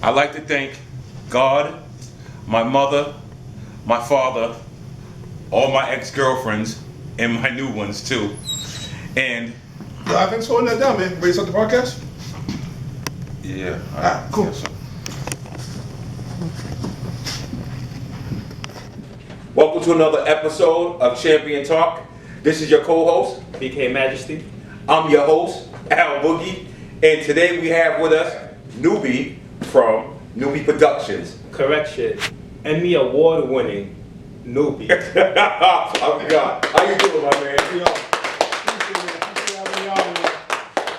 I'd like to thank God, my mother, my father, all my ex-girlfriends, and my new ones too. And Thanks for holding that down, man. Ready to start the podcast? yeah, Alright, cool. yes, sir. Welcome to another episode of Champion Talk. This is your co-host, BK Majesty. I'm your host, Al Boogie, and today we have with us Newbie from Newbie Productions. Correct shit. Emmy award winning newbie. Oh God, how you doing, my man? Yo, appreciate having y'all, man.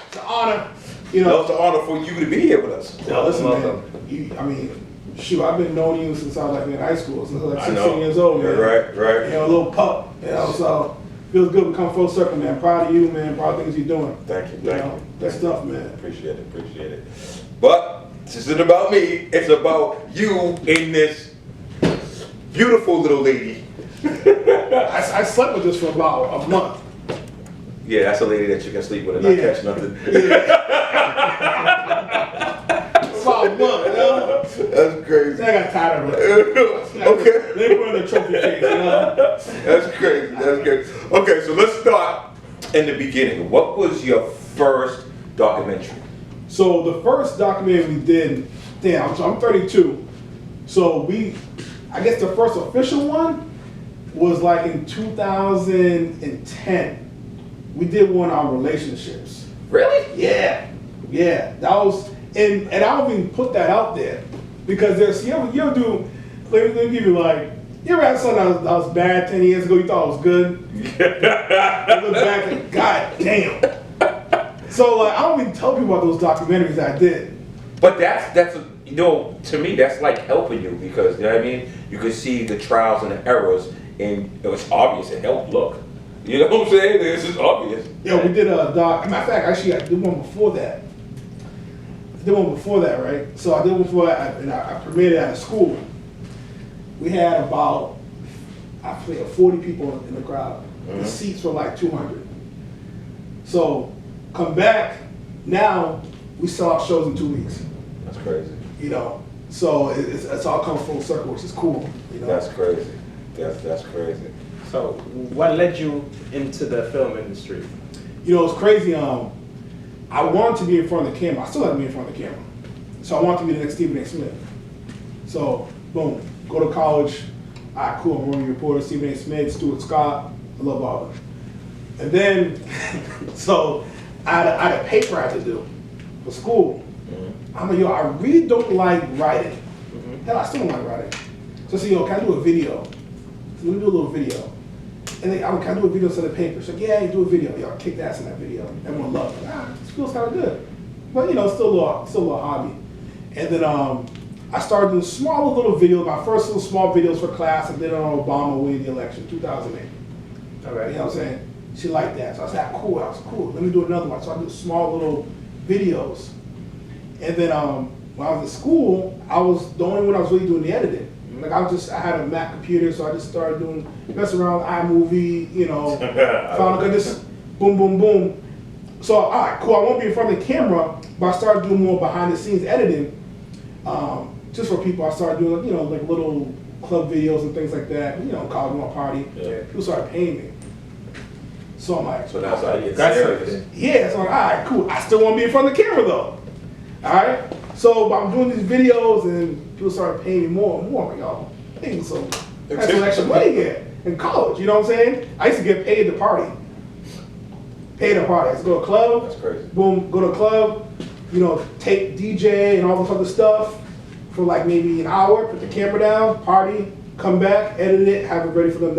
It's an honor. You No, know, it's an honor for you to be here with us. yo, listen, welcome. man. Shoot, I've been knowing you since I was like in high school, since I was like I 16 know. years old, man. Yeah, right. You know, a little pup. You know, so feels good to come full circle, man. Proud of you, man. Proud of things you're doing. Thank you, You know, that stuff, man. Appreciate it. But this isn't about me, it's about you and this beautiful little lady. I slept with this for about a month. Yeah, that's a lady that you can sleep with and not Yeah. catch nothing. About a month, you know? That's crazy. I got tired of it. Okay. They put in the trophy case, you know? That's crazy. Okay, so let's start in the beginning. What was your first documentary? So the first documentary we did, I'm 32. So I guess the first official one was like in 2010. We did one on relationships. Really? Yeah. That was, and I don't even put that out there because you ever do, let me give you like, you ever had something that was bad 10 years ago, you thought it was good? You look back and God damn. So like, I don't even tell people about those documentaries that I did. But that's you know, to me that's like helping you because you know what I mean. You can see the trials and the errors, and it was obvious. It helped. Look, you know what I'm saying? This is obvious. Yeah, we did a doc. Matter of fact, actually, I did one before that. Right? So I did one before that, and I premiered it at a school. We had about, I think, 40 people in the crowd. The seats were like 200. So come back now, we sell out shows in 2 weeks. That's crazy. You know, so it's all come full circle, which is cool. You know, That's crazy. That's crazy. So, what led you into the film industry? You know, it's crazy. I wanted to be in front of the camera. I still like to be in front of the camera. So I wanted to be the next Stephen A. Smith. So, boom, go to college. All right, cool. I'm running reporter, Stephen A. Smith, Stuart Scott. I love all of them. And then, so I had a paper I had to do for school. I'm like, yo, I really don't like writing. Hell, I still don't like writing. So I said, yo, can I do a video? So let me do a little video. And then, can I do a video instead of paper? She's like, yeah, you do a video. Yo, I kicked ass in that video. Everyone loved it. This feels kind of good. But, you know, still a little hobby. And then I started doing small little videos. My first little small videos for class. I did it on Obama winning the election, 2008. All right. You know what I'm saying? She liked that. So I said, cool. I was cool. Let me do another one. So I did small little videos. And then when I was in school, I was the only one I was really doing the editing. Like I had a Mac computer, so I just started messing around with iMovie, you know, found a just boom, boom, boom. So, all right, cool, I won't be in front of the camera, but I started doing more behind the scenes editing, just for people. I started doing, you know, like little club videos and things like that, you know, college one party. Yeah. People started paying me. So I'm like, So that's how you get That's serious. something. yeah, so I'm like, all right, cool. I still want to be in front of the camera though. All right, so I'm doing these videos and people started paying me more and more. I'm like, oh, dang, so that's some extra money here in college. You know what I'm saying? I used to get paid to party. Paid to party. I used to go to a club. That's crazy. Boom, go to a club. You know, take DJ and all this other stuff for like maybe an hour. Put the camera down, party, come back, edit it, have it ready for them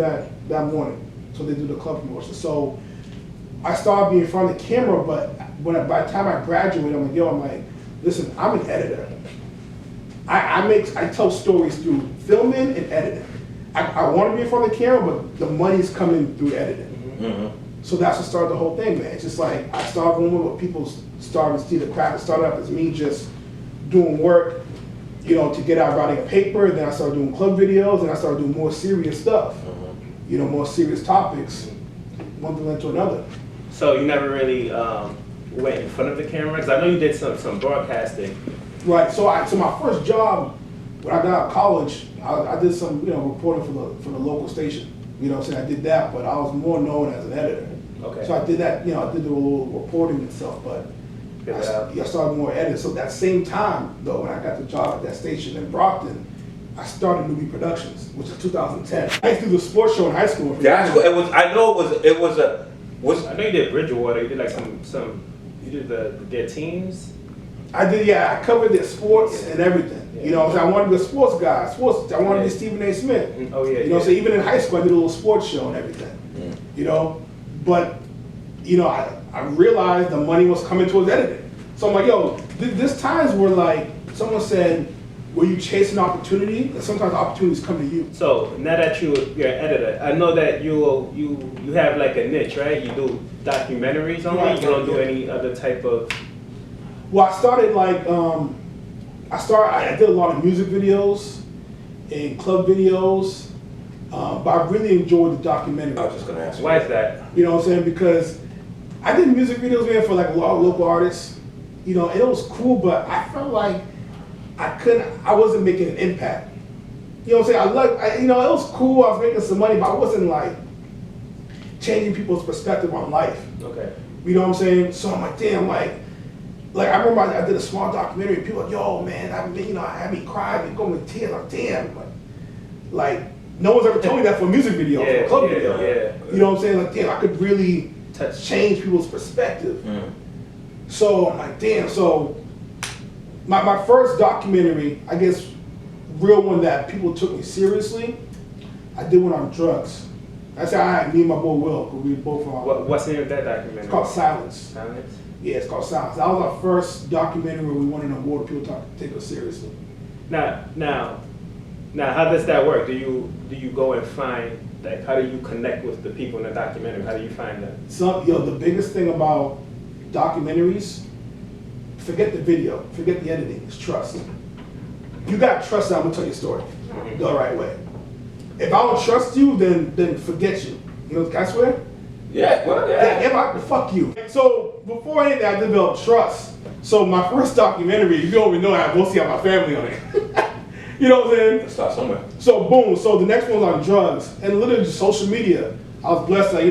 that morning. So they do the club promotion. So I started being in front of the camera, but by the time I graduated, I'm like, listen, I'm an editor. I tell stories through filming and editing. I want to be in front of the camera, but the money's coming through editing. So that's what started the whole thing, man. It's just like I started going with what people started to see the craft. It started out as me just doing work, you know, to get out writing a paper. Then I started doing club videos, and I started doing more serious stuff. You know, more serious topics. One thing led to another. So you never really went in front of the camera? Because I know you did some broadcasting. Right. So my first job when I got out of college, I did some reporting for the local station. You know what I'm saying? I did that, but I was more known as an editor. Okay. So I did that. I did a little reporting and stuff, but I started more editing. So that same time though, when I got the job at that station in Brockton, I started Newbie Productions, which is 2010. I used to do the sports show in high school. That's what it was. I know it was a. I know you did Bridgewater. You did like some. You did their teams. I did, yeah. I covered their sports and everything. Yeah. You know, I wanted to be a sports guy. I wanted to be Stephen A. Smith. Oh yeah. You know, so even in high school, I did a little sports show and everything. You know, but I realized the money was coming towards editing. So I'm like, yo, there's times where like someone said, were you chasing opportunity? And sometimes opportunities come to you. So now that you're an editor, I know that you have like a niche, right? You do documentaries only. Right, You don't do yeah. any other type of. Well, I started like I did a lot of music videos and club videos, but I really enjoyed the documentary. I was just gonna ask you. Why is that? You know what I'm saying? Because I did music videos, man, for like a lot of local artists. You know, and it was cool, but I felt like I wasn't making an impact. You know what I'm saying? It was cool, I was making some money, but I wasn't like changing people's perspective on life. Okay. You know what I'm saying? So I'm like, damn, like I remember I did a small documentary and people were like, yo, man, I had me cry and going to tears. Like, damn, like no one's ever told me that for a music video, for a club video. Yeah. You know what I'm saying? Like, damn, I could really Touch. change people's perspective. So I'm like, damn. So my first documentary, I guess, real one that people took me seriously, I did one on drugs. I said, me and my boy Will, because we both are. What's the name of that documentary? It's called Silence. Silence. Yeah, it's called Silence. That was our first documentary where we wanted to more people take us seriously. Now, how does that work? Do you go and find, like, how do you connect with the people in the documentary? How do you find them? The biggest thing about documentaries, forget the video, forget the editing, it's trust. You gotta trust that I'm gonna tell your story the right way. If I don't trust you, then forget you. You know, can I swear? Yeah. Well, yeah. Fuck you. So before anything, I developed trust. So my first documentary, you don't even know I mostly have my family on it. You know what I'm saying? Let's start somewhere. So boom, so the next one's on drugs and literally just social media. I was blessed that,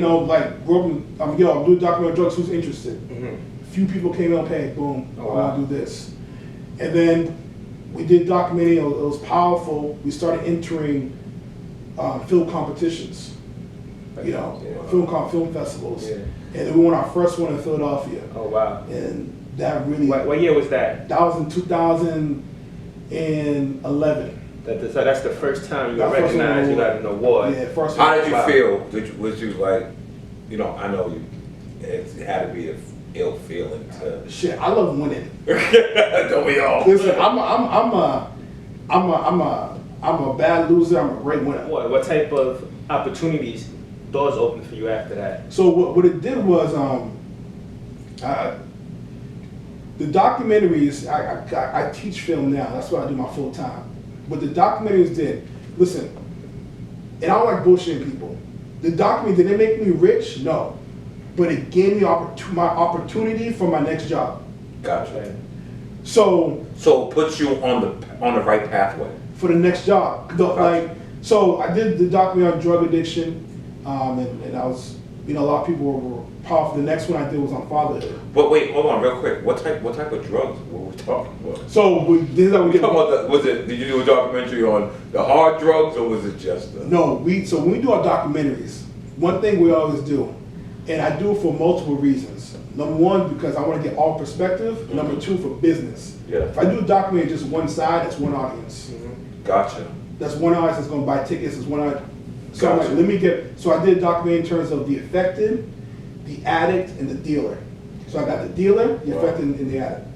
grew up in, I'm doing a documentary on drugs, who's interested? Few people came out and paid, boom, I want to do this. And then we did documentary, it was powerful. We started entering film competitions, film festivals. Yeah. And then we won our first one in Philadelphia. Oh, wow. And that really... What year was that? That was in 2011. So that's the first time you got recognized, you got an award. Yeah, first How one. did you feel? Was you like, I know it had to be an ill feeling to... Shit, I love winning. Don't we all? Listen, I'm a bad loser. I'm a great winner. What type of opportunities doors opened for you after that? So what it did was the documentaries. I teach film now. That's what I do my full time. What the documentaries did, listen, and I don't like bullshitting people. The documentary, did it make me rich? No, but it gave me my opportunity for my next job. Gotcha. So it puts you on the right pathway for the next job. So I did the documentary on drug addiction, and I was, a lot of people were powerful. The next one I did was on fatherhood. But wait, hold on, real quick. What type of drugs were we talking about? So this is how we get. Did you do a documentary on the hard drugs, or was it just the... No, so when we do our documentaries, one thing we always do, and I do it for multiple reasons. Number one, because I want to get all perspective. And number two, for business. Yeah. If I do a documentary just one side, that's one audience. Gotcha. That's one audience that's going to buy tickets. That's one audience. So Gotcha. I'm like, so I did a documentary in terms of the affected, the addict, and the dealer. So I got the dealer, the affected, and the addict.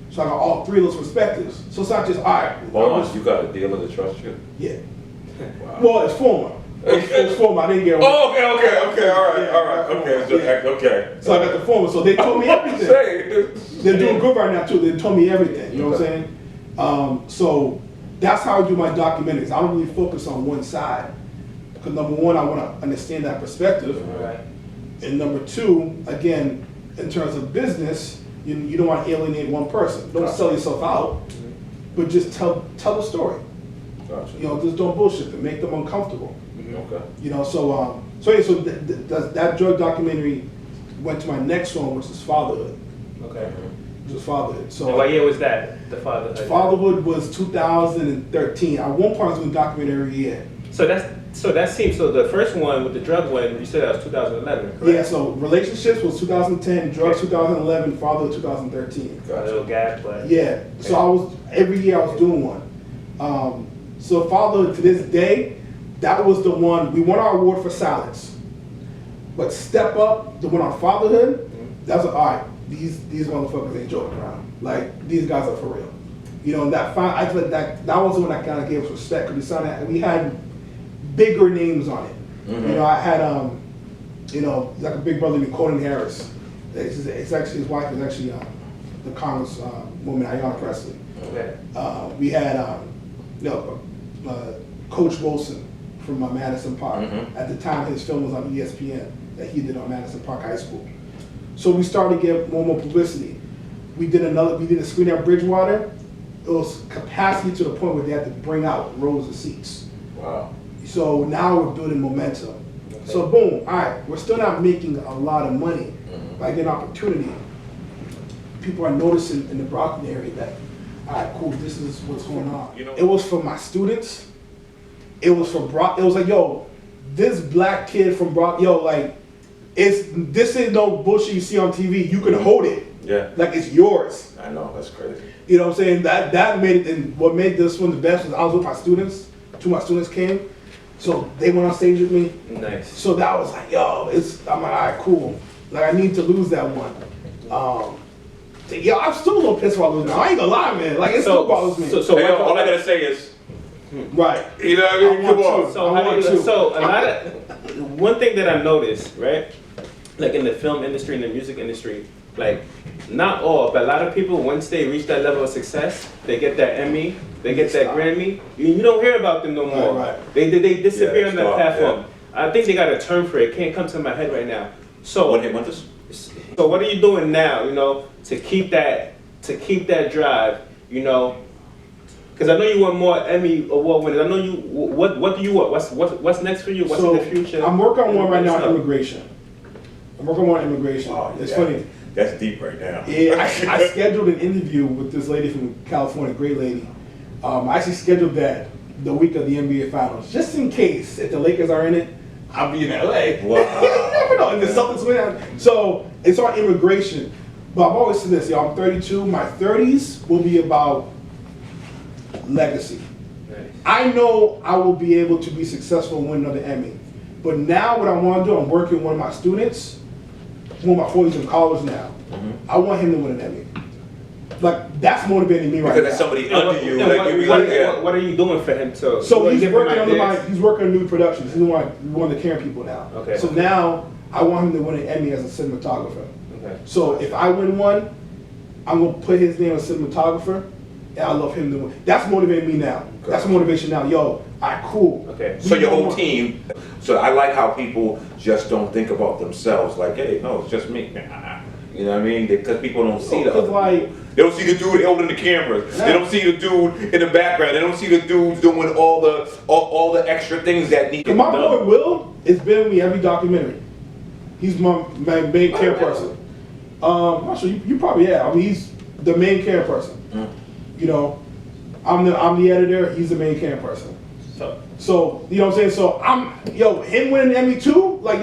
So I got all three of those perspectives. So it's not just, all right. Hold on, you got a dealer to trust you? Yeah. Wow. Well, it's former. It's former. I didn't get it. Oh, okay, all right, okay, so, okay. So I got the former. So they told me everything. They're doing good right now too. They told me everything. You know what I'm saying? So that's how I do my documentaries. I don't really focus on one side. Because number one, I want to understand that perspective. Right. And number two, again, in terms of business, You don't want to alienate one person. Don't sell yourself out, but just tell the story. Gotcha. You know, just don't bullshit them, make them uncomfortable. Okay. You know, so that drug documentary went to my next one, which is Fatherhood. Okay. Which was Fatherhood. So And what year was that? The Fatherhood. Fatherhood was 2013. At one point, I was doing a documentary every year. So the first one with the drug one, you said that was 2011, correct? Yeah, so relationships was 2010, drugs 2011, Fatherhood 2013. A little gap, but Yeah, so every year I was doing one. So Fatherhood, to this day, that was the one, we won our award for Silence. But Step Up, the one on Fatherhood, that's all right, these motherfuckers ain't joking around. Like, these guys are for real. You know, I feel like that was the one that kind of gave us respect, because we had bigger names on it. Mm-hmm. You know, I had, like a big brother named Colin Harris. It's actually, his wife is actually the Congress woman, Ayanna Pressley. okay. We had, Coach Wilson from Madison Park. Mhm. At the time, his film was on ESPN that he did on Madison Park High School. So we started to get more publicity. We did a screen at Bridgewater. It was capacity to the point where they had to bring out rows of seats. Wow. So now we're building momentum. Okay. So boom, all right, we're still not making a lot of money, Mhm. but I get an opportunity. People are noticing in the Brockton area that, all right, cool, this is what's going on. You know- It was for my students. It was for it was like, yo, this black kid from like, this ain't no bullshit you see on TV. You can hold it. Yeah. Like it's yours. I know, that's crazy. You know what I'm saying? That made it, and what made this one the best was I was with my students. Two of my students came, so they went on stage with me. Nice. So that was like, yo, I'm like, all right, cool. Like I need to lose that one. I'm still a little pissed about losing. I ain't gonna lie, man. Like it still bothers me. So Hey, all I gotta say is, right. you know what I mean? I want Come on. to. So I how do want you, to. so a lot of one thing that I noticed, right? Like in the film industry and the music industry, like not all, but a lot of people once they reach that level of success, they get that Emmy, they get that Stop. Grammy. You don't hear about them no more. Right. They disappear Yeah, on that stop, platform. I think they got a term for it. Can't come to my head right now. So One hit wonders? So what are you doing now? You know, to keep that drive. You know. Because I know you want more Emmy award winners. I know you. What do you want? What's next for you? What's in the future? I'm working on one right now on Stuff. immigration. I'm working on one on immigration. Oh, It's yeah. funny. That's deep right now. Yeah, I scheduled an interview with this lady from California, great lady. I actually scheduled that the week of the NBA Finals, just in case if the Lakers are in it, I'll be in LA. Wow. You never know. And the Celtics win. So it's on immigration. But I've always said this, yo, I'm 32. My 30s will be about legacy. Nice. I know I will be able to be successful and win another Emmy. But now what I want to do, I'm working with one of my students, one of my boys in college now. I want him to win an Emmy. Like, that's motivating me right Because now. there's somebody And under you, like you be like, yeah. what are you doing for him to? So you he's give him working ideas? he's working on new productions. He's one of the camera people now. Okay. So now I want him to win an Emmy as a cinematographer. Okay. So if I win one, I'm gonna put his name as cinematographer, and I love him to win. That's motivating me now. That's motivation now. Yo, all right, cool. Okay. So your whole team, so I like how people just don't think about themselves, like, hey, no, it's just me. Nah. You know what I mean? Because people don't see the Because other like, people. They don't see the dude holding the cameras. They don't see the dude in the background. They don't see the dude doing all the extra things that need to be my done. boy Will has been with me every documentary. He's my main care person. I'm not sure you probably have. I mean, he's the main care person. You know, I'm the editor. He's the main care person. So you know what I'm saying. So him winning an Emmy too. Like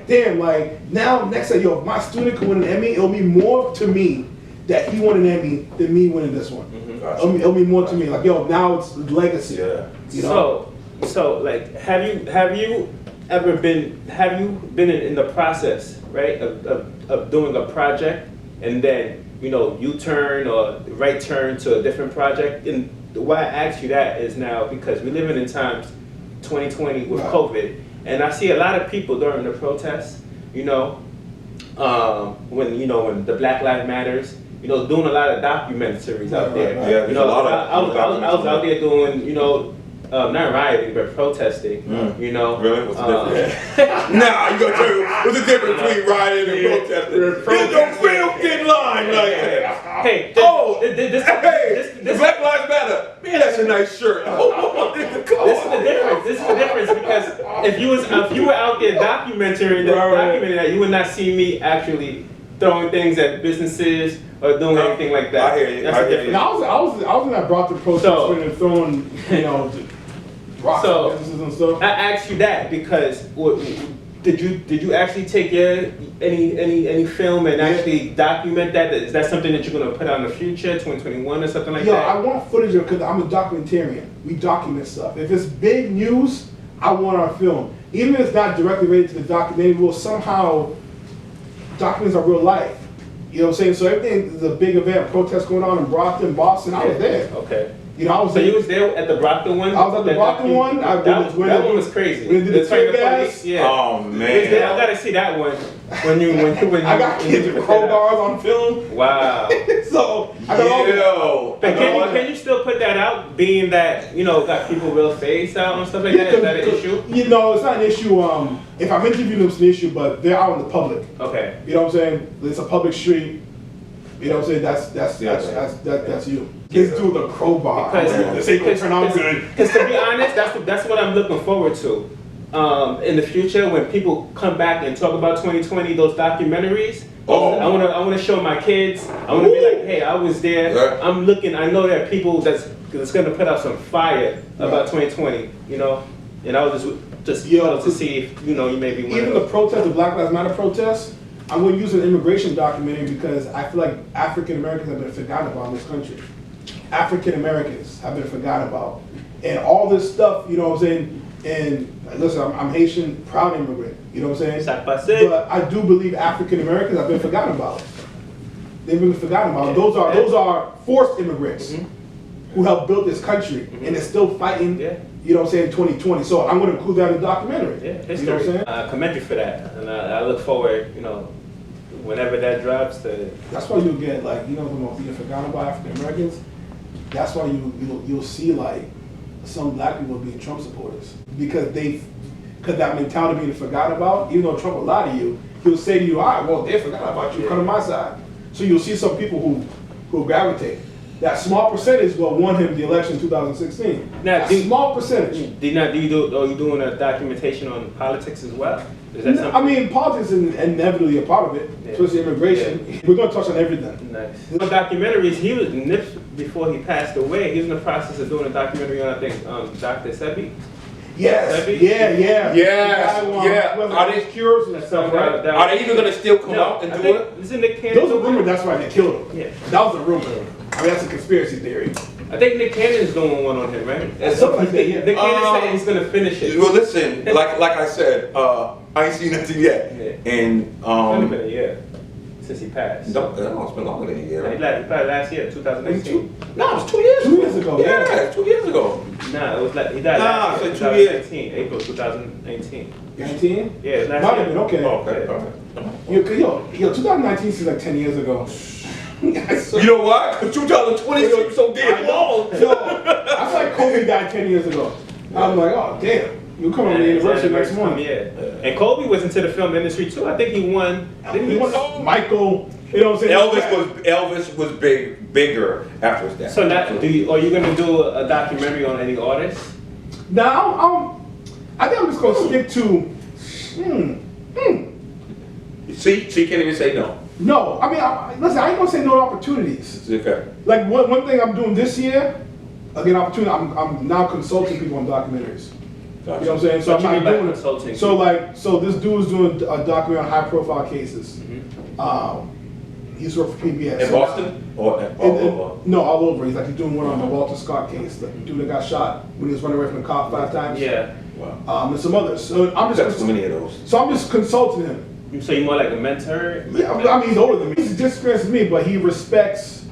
damn. Like now next time, if my student can win an Emmy, it'll be more to me that he won an Emmy than me winning this one. Gotcha. It'll be more to me. Like now it's legacy. Yeah. You know? So like, have you been in the process, right, of doing a project and then, you turn or right turn to a different project? And why I ask you that is now because we're living in times 2020 with Right. COVID, and I see a lot of people during the protests, when the Black Lives Matters, doing a lot of documentaries out there. Right. Yeah, there's a lot of I was out there doing, not rioting, but protesting. You know, Really? What's the difference? Nah, you gonna tell me what's the difference between rioting and protesting? There's no filthy line like that. Hey, This Black Lives Matter. Man, that's a nice shirt. This is the difference. This is the difference because if you were out there documenting that, you would not see me actually throwing things at businesses or doing anything like that. I hear you. That's I the hear difference. you. I was in that brought the protest and throwing, you know, rocks at businesses and stuff. I asked you that because did you actually take any film and actually document that? Is that something that you're gonna put out in the future, 2021 or something like that? I want footage of because I'm a documentarian. We document stuff. If it's big news, I want our film. Even if it's not directly related to the documentary, we'll somehow documents our real life. You know what I'm saying? So everything is a big event, protest going on in Brockton, Boston. I was there. Okay. You know, I was So there. you was there at the Brockton one? I was at the Brockton one. That one was crazy. We did the tear gas. Yeah. Oh man. I gotta see that one. When you I got kids with crowbars on film. Wow. So I got all that. But can you still put that out, being that, you know, got people real face out and stuff like that? Is that an issue? You know, it's not an issue. If I'm interviewing them, it's an issue, but they're out in the public. Okay. You know what I'm saying? It's a public street. You know what I'm saying? That's you. Kids do the crowbar. This ain't gonna turn out good. Because to be honest, that's what I'm looking forward to. In the future, when people come back and talk about 2020, those documentaries, I wanna show my kids. I wanna be like, hey, I was there. Yeah. I'm looking. I know there are people that's gonna put out some fire about 2020. You know, and I was just to see if you may be one even of the those. protest, the Black Lives Matter protests. I'm going to use an immigration documentary because I feel like African Americans have been forgotten about in this country. African Americans have been forgotten about. And all this stuff, you know what I'm saying? And listen, I'm Haitian, proud immigrant, you know what I'm saying? But I do believe African Americans have been forgotten about. They've been forgotten about. Those are forced immigrants who helped build this country and they're still fighting, you know what I'm saying, 2020. So I'm going to include that in the documentary. Yeah, history. You know what I'm saying? I commend you for that. And I look forward, whenever that drops to... That's why you'll get like, the most you're forgotten about African Americans. That's why you'll see like some black people being Trump supporters because that mentality being forgotten about. Even though Trump will lie to you, he'll say to you, "All right, well they forgot about you. Come to my side." So you'll see some people who gravitate. That small percentage will won him the election in 2016. Now, small percentage. Are you doing a documentation on politics as well? Is that something? I mean, politics is inevitably a part of it, especially immigration. Yeah. We're going to touch on everything. Nice. The documentaries, he was Nips before he passed away. He was in the process of doing a documentary on, I think, Dr. Sebi. Yes. Sebi? Yeah. Are they cures and stuff, right? Are they even going to still come out and do it? Isn't Nick Cannon? Those are rumors. That's why they killed him. Yeah. That was a rumor. I mean, that's a conspiracy theory. I think Nick Cannon's doing one on him, right? Something like that, yeah. Nick Cannon said he's going to finish it. Well, listen, like I said, I ain't seen nothing yet. Yeah. And It's only been a year since he passed. No, it's been longer than a year. He died last year, 2018. No, it was 2 years. 2 years ago. Yeah, 2 years ago. Nah, it was like he died last year, 2018, April 2018. 19? Yeah, it was last Might year. have been, okay. Oh, okay, all right. Yo, 2019 seems like 10 years ago. You know why? Because 2020 is so damn long. Yo, I feel like Kobe died 10 years ago. I'm like, oh, damn. You come on the anniversary next month. Yeah. And Kobe was into the film industry too. I think he won. He won Michael. You know what I'm saying? Elvis was bigger after his death. So now, are you going to do a documentary on any artists? Now, I think I'm just going to stick to. See, she can't even say no. No, I mean, listen, I ain't gonna say no opportunities. Okay. Like one thing I'm doing this year, again, opportunity. I'm now consulting people on documentaries. Gotcha. You know what I'm saying? So What I'm you mean not by doing consulting? it. So this dude's doing a documentary on high-profile cases. He's worked for PBS. In Boston or all over? No, all over. He's doing one on the Walter Scott case, the dude that got shot when he was running away from the cop 5 times. Yeah. Wow. And some others. So I'm That's too many of those. So I'm just consulting him. So you're more like a mentor? Yeah, I mean, he's older than me. He's just experienced as me, but he respects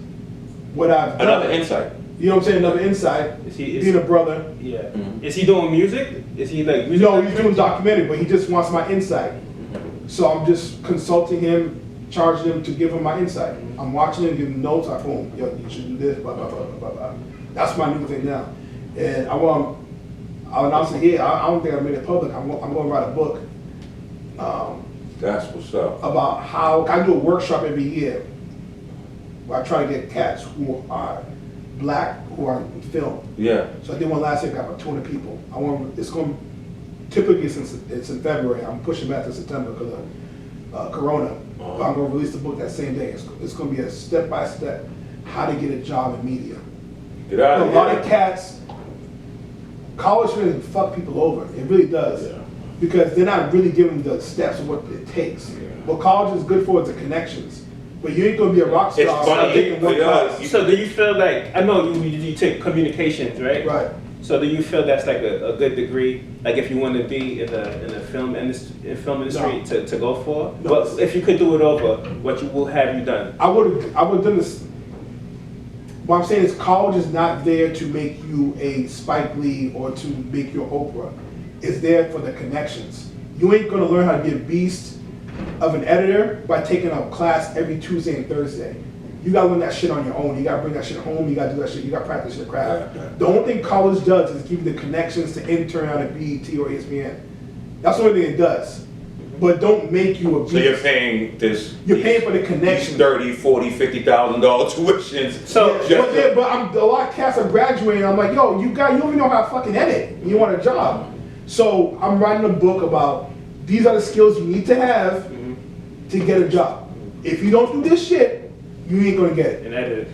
what I've done. Another insight. You know what I'm saying? Another insight. Being a brother. Yeah. Mm-hmm. Is he doing music? Is he like music? No, he's doing documentary, but he just wants my insight. So I'm just consulting him, charging him to give him my insight. I'm watching him, giving him notes. I boom, yo, you should do this, blah blah blah blah blah. That's my new thing now, and I want I'll announce it here. I don't think I made it public. I'm going to write a book That's what's up. about how I do a workshop every year where I try to get cats who are black who are in film. Yeah. So I did one last year, got about 200 people. It's going typically since it's in February. I'm pushing back to September because of Corona. But I'm going to release the book that same day. It's going to be a step-by-step how to get a job in media. Get out A of lot here. of cats, college really fuck people over. It really does. Yeah. Because they're not really giving the steps of what it takes. Yeah. What college is good for is the connections. But you ain't gonna be a rock star. It's funny, taking one because class. So do you feel like, I know you take communications, right? Right. So do you feel that's like a good degree, like if you want to be in the film industry, No. to go for? No. But if you could do it over, what you will have you done? I would have done this. What I'm saying is college is not there to make you a Spike Lee or to make you Oprah. It's there for the connections. You ain't gonna learn how to be a beast of an editor by taking a class every Tuesday and Thursday. You gotta learn that shit on your own. You gotta bring that shit home. You gotta do that shit. You gotta practice your craft. Yeah, yeah. The only thing college does is give you the connections to intern out at BET or ESPN. That's the only thing it does. But don't make you a beast. So you're paying this. You're paying for the these connection. $30,000, $40,000, $50,000 tuitions. So- Yeah, but a lot of cats are graduating. I'm like, yo, you don't even know how to fucking edit. And you want a job. So I'm writing a book about these are the skills you need to have to get a job. If you don't do this shit, you ain't gonna get it. And edit.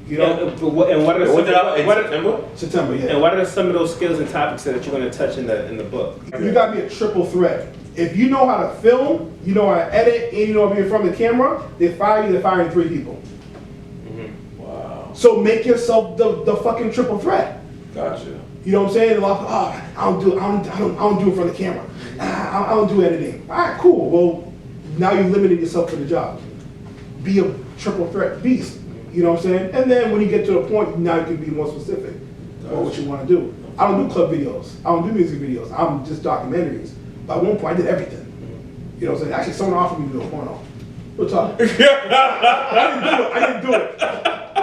You know? And what are Was it out in what are- September? September, and yeah. what are some of those skills and topics that you're going to touch in the book? You gotta be a triple threat. If you know how to film, you know how to edit, and you know how to be in front of the camera, they fire you, they're firing 3 people. Wow. So make yourself the fucking triple threat. Gotcha. You know what I'm saying? Like, oh, I don't do it in front of the camera. I don't do editing. All right, cool. Well, now you limited yourself to the job. Be a triple threat beast. You know what I'm saying? And then when you get to the point, now you can be more specific about what you want to do. I don't do club videos. I don't do music videos. I'm just documentaries. But at one point, I did everything. You know what I'm saying? Actually, someone offered me to do a porno. We'll talk. I didn't do it.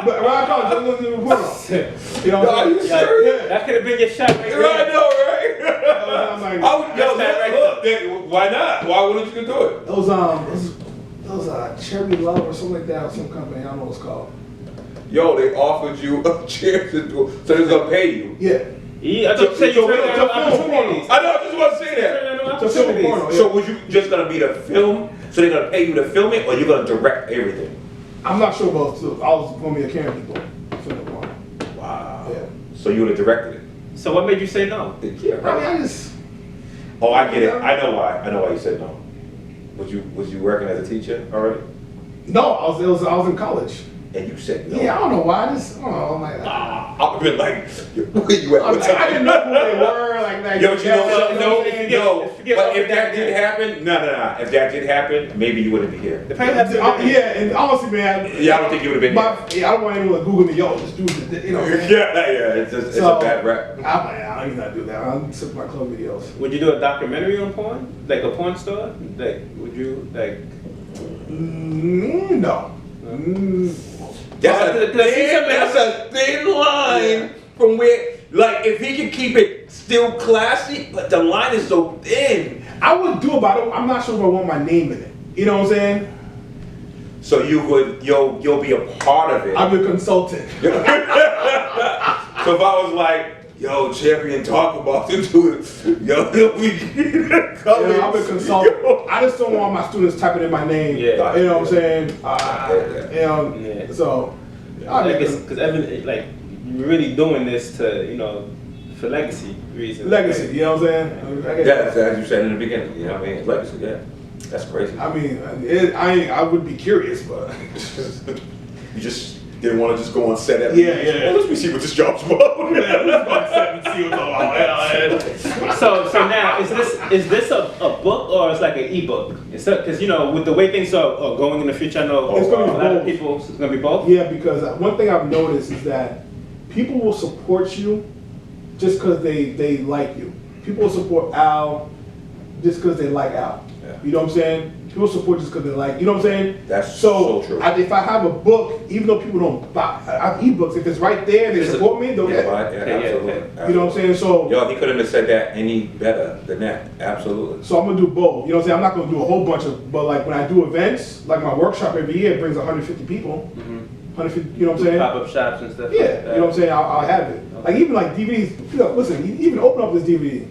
But around college, I was going to do a porno. You know what I'm Are you saying? serious? That could have been your shot right Right, I there. know, right? I'm like, I would, yo, That's that right look, why not? Why wouldn't you do it? those Cherry Love or something like that, or some company, I don't know what it's called. Yo, they offered you a chair to do it, so they're gonna pay you. Yeah. Yeah, I thought you said you turned down opportunities. I know, I just want to say that. Turn down To film opportunities. porno. So was you just gonna be the film? So they're gonna pay you to film it, or you're gonna direct everything? I'm not sure about it. I was going to be a camera people for the porno. Wow. Yeah. So you would have directed So what made you say no? it? Yeah, I mean, right. I just, Oh, I get it. I know why. I know why you said no. Was you working as a teacher already? no, I was in college. And you said no. Yeah, I don't know why. I just, I don't know. I'm like, I would have been like, where you at? I What time? didn't know who they were. Like Yo, but you know, no. forget But all if that that. did happen, no. If that did happen, maybe you wouldn't be here. Depends. Yeah, and honestly, man. Yeah, I don't think you would have been here. I don't want anyone to Google me, yo, this dude, you know what I'm saying? Yeah, it's a bad rap. I don't even know how to do that. I'm sick my club videos. Would you do a documentary on porn? Like a porn star? Like, would you, like... No. That's a thin line from where, like, if he can keep it still classy, but the line is so thin. I would do it, but I'm not sure if I want my name in it. You know what I'm saying? So you'll be a part of it. I'm a consultant. So if I was like, yo, champion, talk about to do it, yo, we come Yeah, I'm a consultant. I just don't want my students typing in my name. Yeah. You know what I'm saying? Yeah. So, I mean, Because Evan, like, you're really doing this to, you know, for legacy reasons. legacy. right? You know what I'm saying? Yeah, as you said in the beginning, you know what I mean? Legacy, yeah. That's crazy. I mean, I would be curious, but You just didn't want to just go on set every Yeah. Well, let me see what this job's about. So now, is this a book or it's like an ebook? Because, you know, with the way things are going in the future, I know It's gonna be a lot of both. people, it's going to be both? yeah, because one thing I've noticed is that people will support you just because they like you. People will support Al just because they like Al. Yeah. You know what I'm saying? People support just because they like, you know what I'm saying? That's so true. If I have a book, even though people don't buy, I have ebooks. If it's right there, they support me. They'll get it. Absolutely. You know what I'm saying? So yo, he couldn't have said that any better than that. Absolutely. So I'm gonna do both. You know what I'm saying? I'm not gonna do a whole bunch of, but like when I do events, like my workshop every year, it brings 150 people. 150. You know what I'm saying? Pop-up shops and stuff. Yeah. Like that. You know what I'm saying? I'll have it. Like even like DVDs. You know, listen, you even open up this DVD,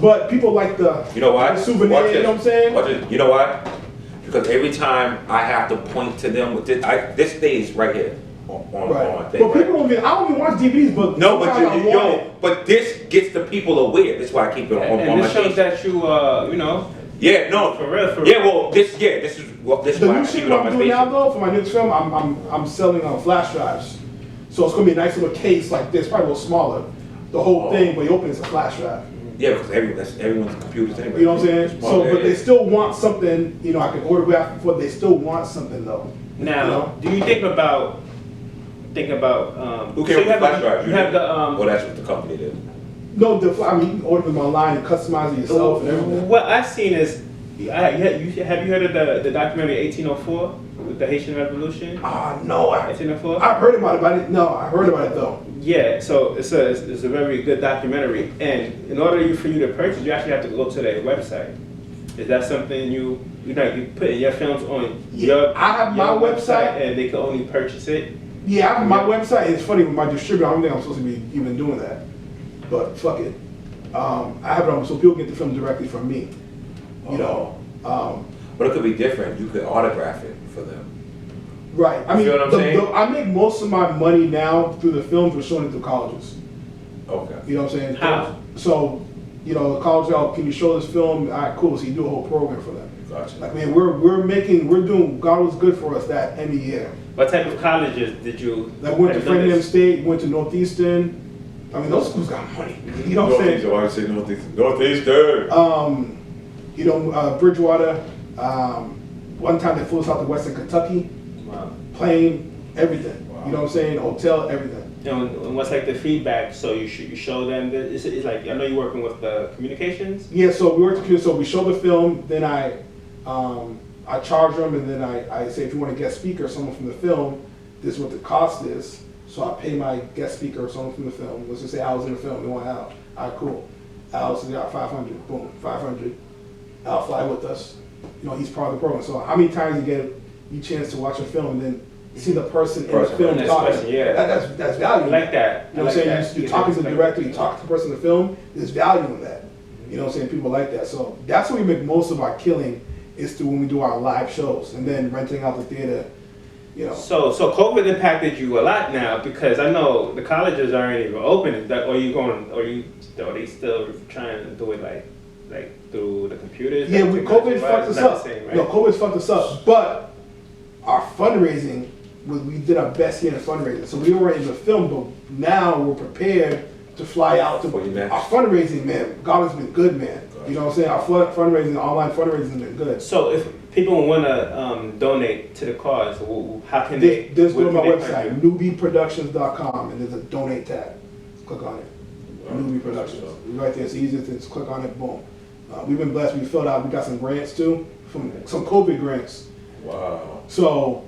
but people like the the souvenir. Watch You know what I'm saying? Watch it. You know why? Because every time I have to point to them with this stays right here on thing. But people don't even. I don't even watch DVDs, but no, but sometimes I want it. but this gets the people aware. That's why I keep it on And my this shows page. that you, you know. Yeah, no, For real. Yeah, well, this is why The I new keep shit it on I'm my doing station. now though for my next film, I'm selling on flash drives. So it's gonna be a nice little case like this, probably a little smaller. The whole thing, but you open it's a flash drive. Yeah, because everyone's computers anyway. You know what I'm saying? Small, So, yeah, but they yeah. still want something. You know, I can autograph before. They still want something though. Now, you know? do you think about Who cares about flash drives? You have the Well, that's what the company did. No, I mean you can order them online and customize it yourself and everything. What I've seen is, have you heard of the documentary 1804 with the Haitian Revolution? No, 1804. I've heard about it, but I heard about it though. Yeah, so it's a very good documentary, and in order for you to purchase, you actually have to go to their website. Is that something you put your films on your? I have my your website, and they can only purchase it. Yeah, I have my website. It's funny with my distributor. I don't think I'm supposed to be even doing that, but fuck it. I have it on so people get the film directly from me. You know. But it could be different. You could autograph it for them. Right. I mean, You feel what I'm saying? I make most of my money now through the films we're showing it through colleges. Okay. You know what I'm saying? How? So, you know, the college, can you show this film? All right, cool. So you do a whole program for them. Gotcha. Like, man, we're doing, God was good for us that any year. What type of colleges did you? Like, went to have done Framingham this? State, went to Northeastern. I mean, those schools got money. You know what I'm saying? Why say Northeastern? You know, Bridgewater. One time they flew us out to Western Kentucky. Wow. Plane, everything. Wow. You know what I'm saying? Hotel, everything. And what's like the feedback? So you show them that it's like, I know you're working with the communications. Yeah, so we work together. So we show the film, then I charge them, and then I say if you want a guest speaker, someone from the film, this is what the cost is. So I pay my guest speaker or someone from the film. Let's just say I was in the film. They want Al. All right, cool. Al says, yeah, 500. Boom, 500. Al fly with us. You know, he's part of the program. So how many times you get a chance to watch a film and then see the person in the film Next talking? person, yeah. That's value. I like that. You know what I'm saying? You're talking to the director, you talk to the person in the film, there's value in that. You know what I'm saying? People like that. So that's where we make most of our killing is through when we do our live shows and then renting out the theater, you know. So COVID impacted you a lot now because I know the colleges aren't even open. Are they still trying to do it like through the computers? Yeah, like, COVID fucked us not the up. same, right? No, COVID's fucked us up. But our fundraising, we did our best year in fundraising. So we weren't able to film, but now we're prepared to fly out to For your next. our fundraising, man. God has been good, man. You know what I'm saying? Our fundraising, online fundraising has been good. So if people want to donate to the cause, how can they? Just go to my what can they website, do? newbieproductions.com, and there's a donate tab. Click on it. Newbie Productions. Right there. It's easy to just click on it, boom. We've been blessed. We filled out, we got some grants too, from some COVID grants. Wow. So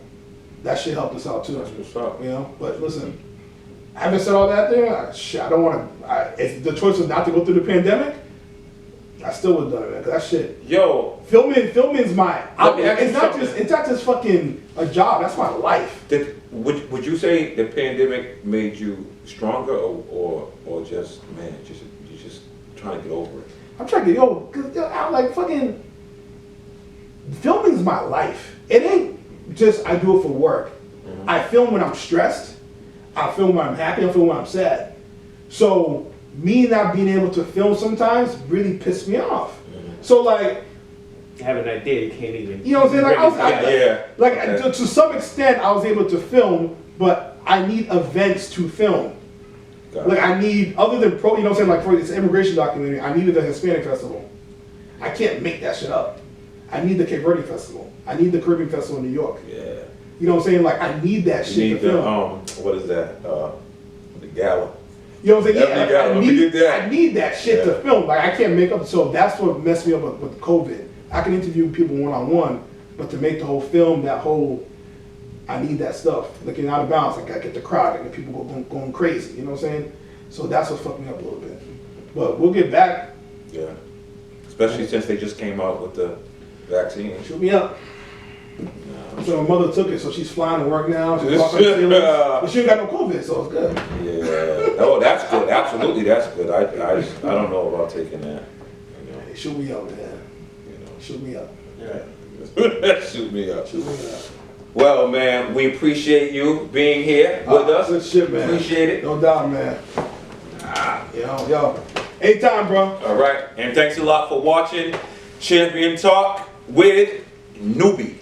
that shit helped us out too. That's what's up. You know, but listen, having said all that there, I don't want to, if the choice was not to go through the pandemic, I still would have done it, man, 'cause that shit. Yo, Filming's my, Let me ask you it's not just fucking a job, that's my life. would you say the pandemic made you stronger or just, man, you're just trying to get over it? I'm trying to get, cause I'm like fucking, filming's my life. It ain't just I do it for work. Mm-hmm. I film when I'm stressed. I film when I'm happy. I film when I'm sad. So me not being able to film sometimes really pissed me off. Mm-hmm. So like, You have an idea, you can't even. you know what I'm saying? Like Yeah. to some extent I was able to film, but I need events to film. Got it. Like I need, other than you know what I'm saying, like for this immigration documentary, I needed the Hispanic Festival. I can't make that shit up. I need the Cape Verde Festival. I need the Caribbean Festival in New York. Yeah. You know what I'm saying? Like I need that You shit need to film. what is that? The gala. You know what I'm saying? Definitely Yeah, gotta forget that. I need that shit to Yeah. film. Like I can't make up. So that's what messed me up with COVID. I can interview people one-on-one, but to make the whole film, I need that stuff. Looking out of bounds, I gotta get the crowd, I get people going crazy, you know what I'm saying? So that's what fucked me up a little bit. But we'll get back. Yeah. Especially since they just came out with the vaccine. Shoot me up. No. So my mother took it, so she's flying to work now. She's walking the ceilings. But she ain't got no COVID, so it's good. Yeah. Oh, that's good. Absolutely, that's good. I don't know about taking that. You know. Hey, shoot me up, man. You know. Shoot me up. Yeah. Shoot me up. Shoot me up. Well, man, we appreciate you being here with us. Good shit, man. Appreciate it. No doubt, man. Yo. Anytime, bro. All right, and thanks a lot for watching Champion Talk with Newbie.